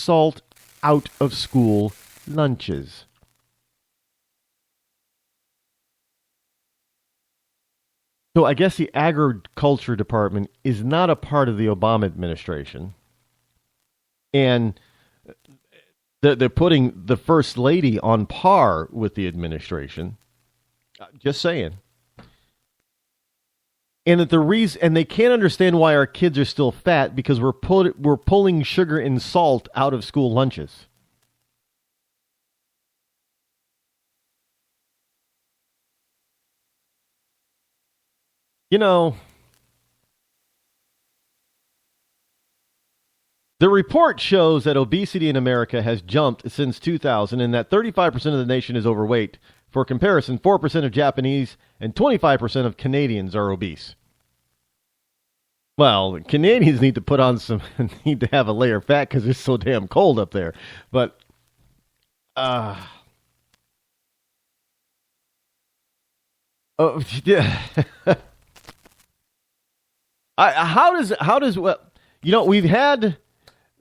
salt out of school lunches. So I guess the agriculture department is not a part of the Obama administration. And they're putting the first lady on par with the administration. Just saying. And and they can't understand why our kids are still fat because we're pulling sugar and salt out of school lunches. You know, the report shows that obesity in America has jumped since 2000 and that 35% of the nation is overweight. For comparison, 4% of Japanese and 25% of Canadians are obese. Well, Canadians need to need to have a layer of fat because it's so damn cold up there. But, oh, yeah. We've had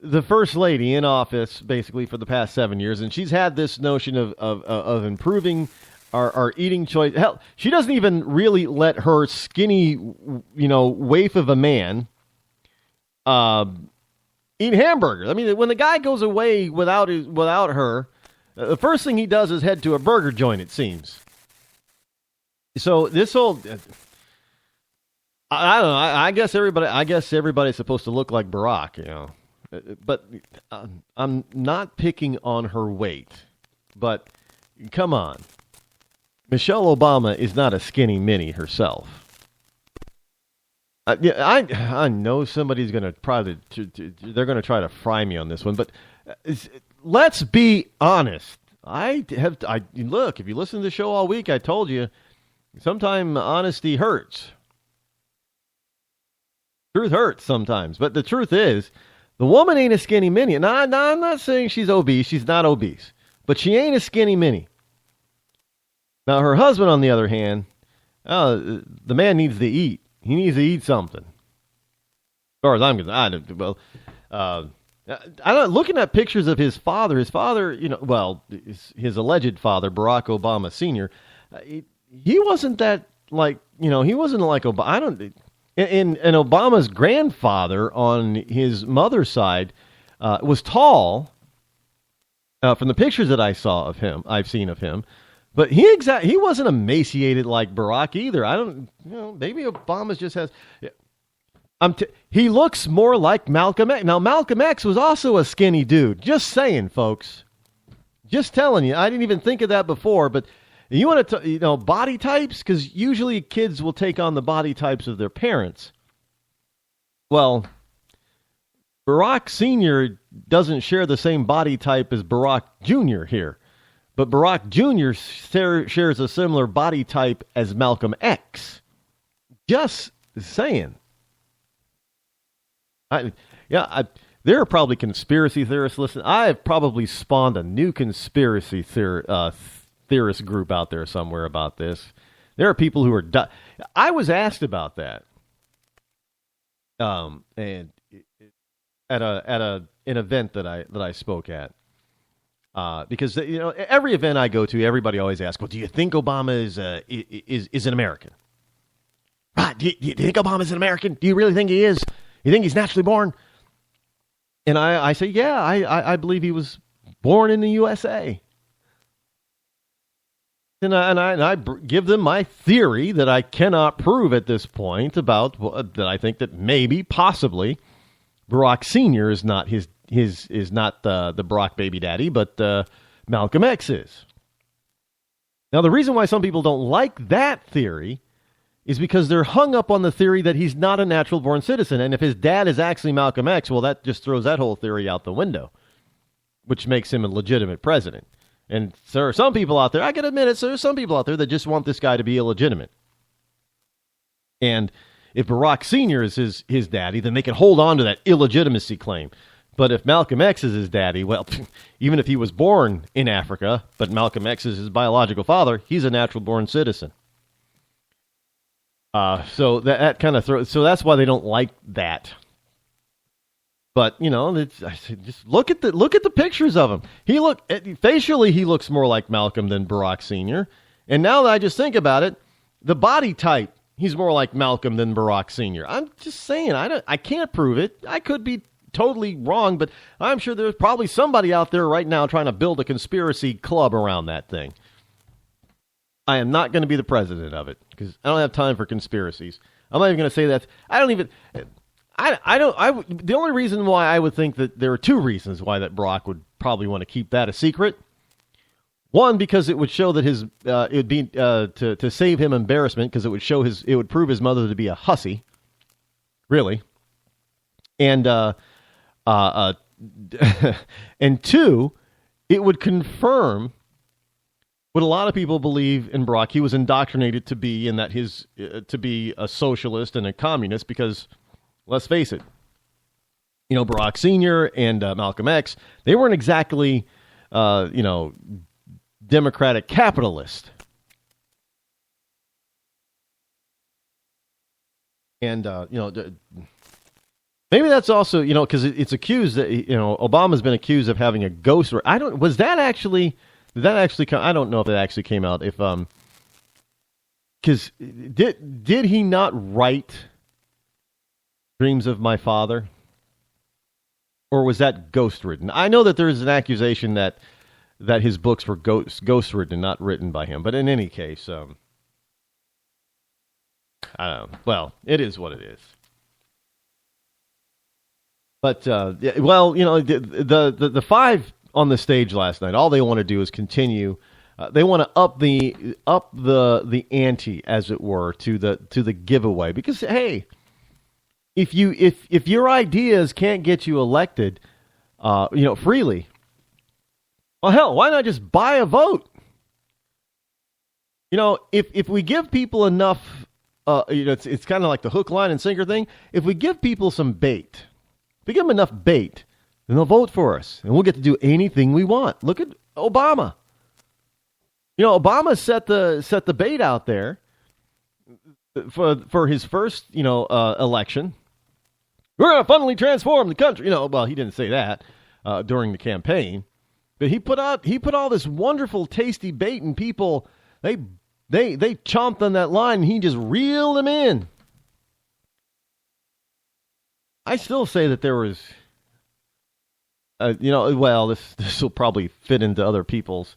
the first lady in office basically for the past 7 years, and she's had this notion of improving our eating choice. Hell, she doesn't even really let her skinny, waif of a man eat hamburgers. I mean, when the guy goes away without her, the first thing he does is head to a burger joint, it seems. So this whole... I don't know. I guess everybody's supposed to look like Barack, But I'm not picking on her weight. But come on, Michelle Obama is not a skinny mini herself. I know somebody's going to they're going to try to fry me on this one. But let's be honest. Look. If you listen to the show all week, I told you, sometimes honesty hurts. Truth hurts sometimes, but the truth is, the woman ain't a skinny mini. Now, I'm not saying she's obese. She's not obese, but she ain't a skinny mini. Now, her husband, on the other hand, the man needs to eat. He needs to eat something. As far as I'm concerned, looking at pictures of his father, his alleged father, Barack Obama Sr., he wasn't that he wasn't like Obama. And Obama's grandfather on his mother's side was tall. From the pictures that I've seen of him, but he wasn't emaciated like Barack either. Maybe Obama just has. He looks more like Malcolm X. Now Malcolm X was also a skinny dude. Just saying, folks. Just telling you. I didn't even think of that before, but. You want to, body types? Because usually kids will take on the body types of their parents. Well, Barack Sr. doesn't share the same body type as Barack Jr. here. But Barack Jr. shares a similar body type as Malcolm X. Just saying. There are probably conspiracy theorists listening. I have probably spawned a new conspiracy theorist group out there somewhere about this. There are people who are... I was asked about that. And at an event that I spoke at. Because every event I go to, everybody always asks, "Well, do you think Obama is an American?" Right? Do you think Obama's an American? Do you really think he is? You think he's naturally born? And I say, yeah, I believe he was born in the USA. And I give them my theory that I cannot prove at this point about that. I think that maybe, possibly, Barack Sr. is not is not the Barack baby daddy, but Malcolm X is. Now, the reason why some people don't like that theory is because they're hung up on the theory that he's not a natural born citizen. And if his dad is actually Malcolm X, well, that just throws that whole theory out the window, which makes him a legitimate president. And there are some people out there, I gotta admit it, so there's some people out there that just want this guy to be illegitimate. And if Barack Sr. is his daddy, then they can hold on to that illegitimacy claim. But if Malcolm X is his daddy, well, even if he was born in Africa, but Malcolm X is his biological father, he's a natural born citizen. So that kind of throws, so that's why they don't like that. But I said, just look at the pictures of him. Facially, he looks more like Malcolm than Barack Sr. And now that I just think about it, the body type, he's more like Malcolm than Barack Sr. I'm just saying, I can't prove it. I could be totally wrong, but I'm sure there's probably somebody out there right now trying to build a conspiracy club around that thing. I am not going to be the president of it because I don't have time for conspiracies. I'm not even going to say that. The only reason why I would think that there are two reasons why that Barack would probably want to keep that a secret. One, because it would show that it would be to save him embarrassment, because it would prove his mother to be a hussy, really, and and two, it would confirm what a lot of people believe in Barack. He was indoctrinated to be, and that to be a socialist and a communist, because let's face it, Barack Sr. and Malcolm X, they weren't exactly democratic capitalist. And, maybe that's also, because it's accused that, Obama's been accused of having a ghost. Did that actually come? I don't know if it actually came out. Because did he not write Dreams of My Father? Or was that ghost written? I know that there is an accusation that his books were ghost written and not written by him. But in any case, I don't know. Well, it is what it is. But the five on the stage last night, all they want to do is continue. They want to up the ante, as it were, to the giveaway. Because hey, if your ideas can't get you elected, freely, well, hell, why not just buy a vote? If we give people enough, it's kind of like the hook, line, and sinker thing. If we give people some bait, if we give them enough bait, then they'll vote for us, and we'll get to do anything we want. Look at Obama. Obama set the bait out there for his first, election. We're going to fundamentally transform the country. Well, he didn't say that during the campaign, but he put all this wonderful, tasty bait, and people they chomped on that line, and he just reeled them in. I still say that there was, this will probably fit into other people's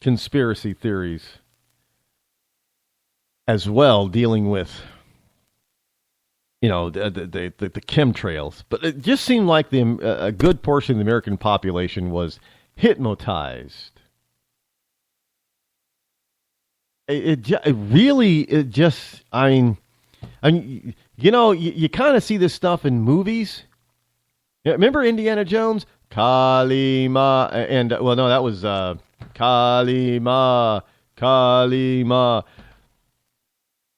conspiracy theories as well, dealing with, the chemtrails. But it just seemed like a good portion of the American population was hypnotized. You kind of see this stuff in movies. Remember Indiana Jones? Kalima. And, well, no, that was Kalima.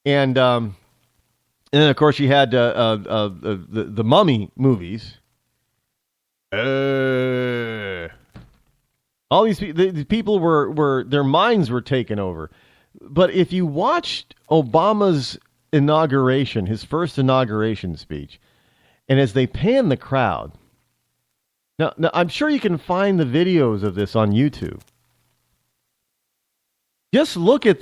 And then, of course, you had the Mummy movies. All these people were their minds were taken over. But if you watched Obama's inauguration, his first inauguration speech, and as they pan the crowd, now I'm sure you can find the videos of this on YouTube. Just look at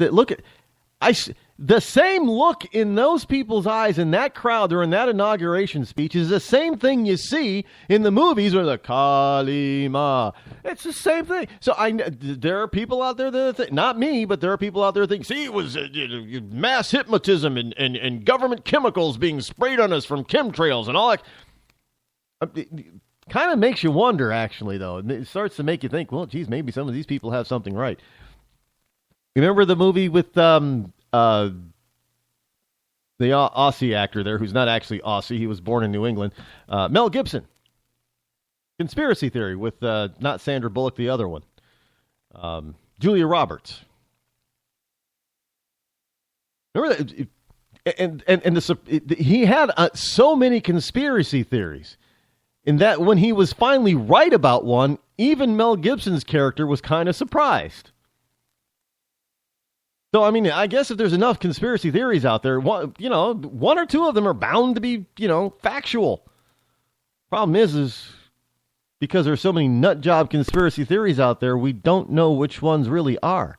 the same look in those people's eyes in that crowd during that inauguration speech is the same thing you see in the movies where the Kalima. It's the same thing. So there are people out there that think, not me, but there are people out there that think, see, it was mass hypnotism and government chemicals being sprayed on us from chemtrails and all that. It kind of makes you wonder, actually, though. It starts to make you think, well, geez, maybe some of these people have something right. Remember the movie with the Aussie actor there, who's not actually Aussie, he was born in New England, Mel Gibson. Conspiracy theory with not Sandra Bullock, the other one, Julia Roberts. Remember that? He had so many conspiracy theories, in that when he was finally right about one, even Mel Gibson's character was kind of surprised. So, I mean, I guess if there's enough conspiracy theories out there, one or two of them are bound to be, factual. Problem is because there's so many nut job conspiracy theories out there, we don't know which ones really are.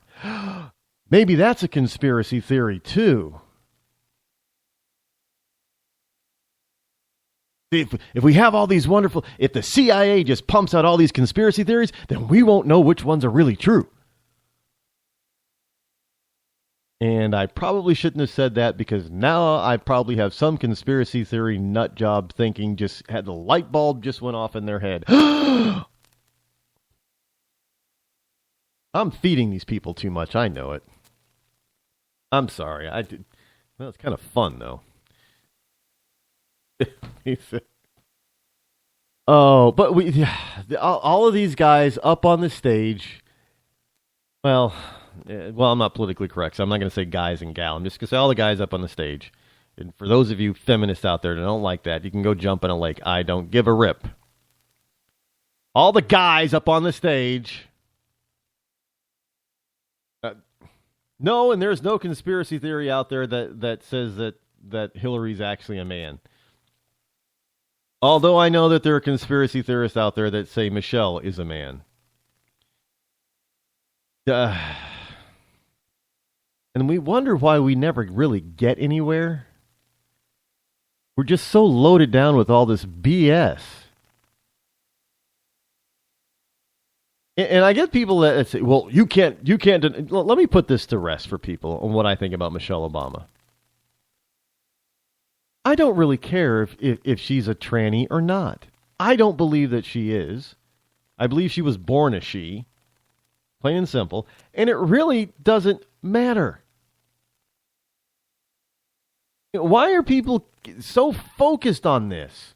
Maybe that's a conspiracy theory too. If we have all these wonderful, if the CIA just pumps out all these conspiracy theories, then we won't know which ones are really true. And I probably shouldn't have said that because now I probably have some conspiracy theory nut job thinking just had the light bulb just went off in their head. I'm feeding these people too much. I know it. I'm sorry. Well, it's kind of fun though. Oh, but all of these guys up on the stage. Well, I'm not politically correct, so I'm not going to say guys and gal. I'm just going to say all the guys up on the stage. And for those of you feminists out there that don't like that, you can go jump in a lake. I don't give a rip. All the guys up on the stage. No, and there's no conspiracy theory out there that says that Hillary's actually a man. Although I know that there are conspiracy theorists out there that say Michelle is a man. And we wonder why we never really get anywhere. We're just so loaded down with all this BS. And I get people that say, well, you can't. Let me put this to rest for people on what I think about Michelle Obama. I don't really care if she's a tranny or not. I don't believe that she is. I believe she was born a she. Plain and simple. And it really doesn't matter. Why are people so focused on this?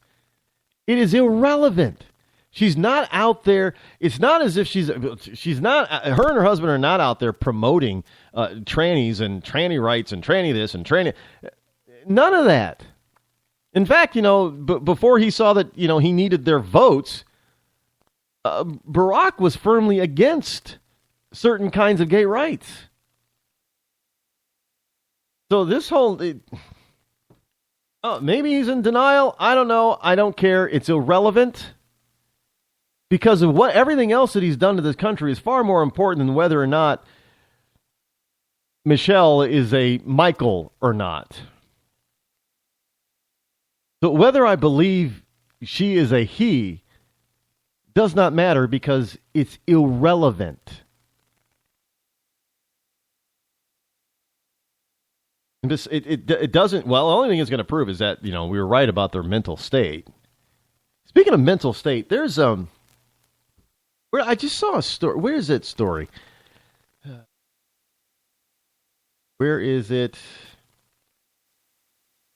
It is irrelevant. She's not out there. It's not as if she's not, her and her husband are not out there promoting trannies and tranny rights and tranny this and tranny. None of that. In fact, before he saw that, he needed their votes, Barack was firmly against certain kinds of gay rights. So this whole... maybe he's in denial. I don't know. I don't care. It's irrelevant. Because of everything else that he's done to this country is far more important than whether or not Michelle is a Michael or not. So whether I believe she is a he does not matter because it's irrelevant. It doesn't. Well, the only thing it's going to prove is that we were right about their mental state. Speaking of mental state, there's where I just saw a story. Where is that story? Where is it?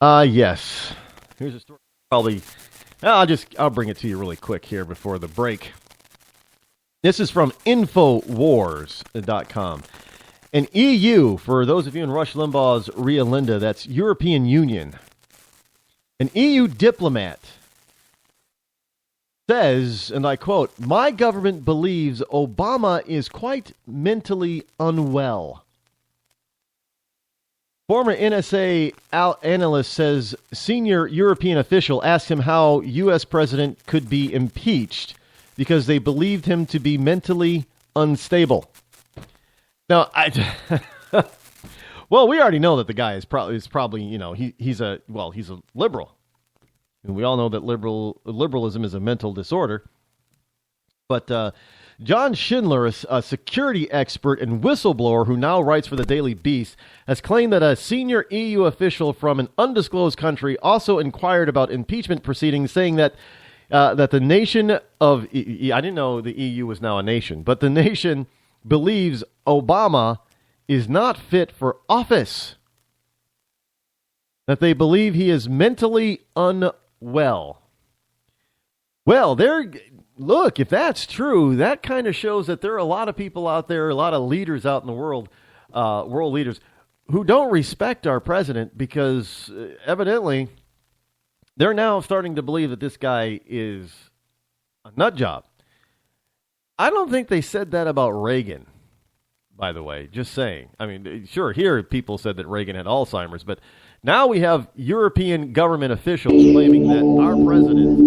Yes. Here's a story. Probably. I'll bring it to you really quick here before the break. This is from Infowars.com. An EU, for those of you in Rush Limbaugh's Ria Linda, that's European Union. An EU diplomat says, and I quote, "My government believes Obama is quite mentally unwell." Former NSA analyst says senior European official asked him how U.S. president could be impeached because they believed him to be mentally unstable. Now, well, we already know that the guy is probably he's a liberal, and we all know that liberalism is a mental disorder. But John Schindler, a security expert and whistleblower who now writes for the Daily Beast, has claimed that a senior EU official from an undisclosed country also inquired about impeachment proceedings, saying that the nation of I didn't know the EU was now a nation, but the nation believes Obama is not fit for office. That they believe he is mentally unwell. Well, look, if that's true, that kind of shows that there are a lot of people out there, a lot of leaders out in the world, world leaders, who don't respect our president because evidently they're now starting to believe that this guy is a nut job. I don't think they said that about Reagan, by the way, just saying. I mean, sure, here people said that Reagan had Alzheimer's, but now we have European government officials claiming that our president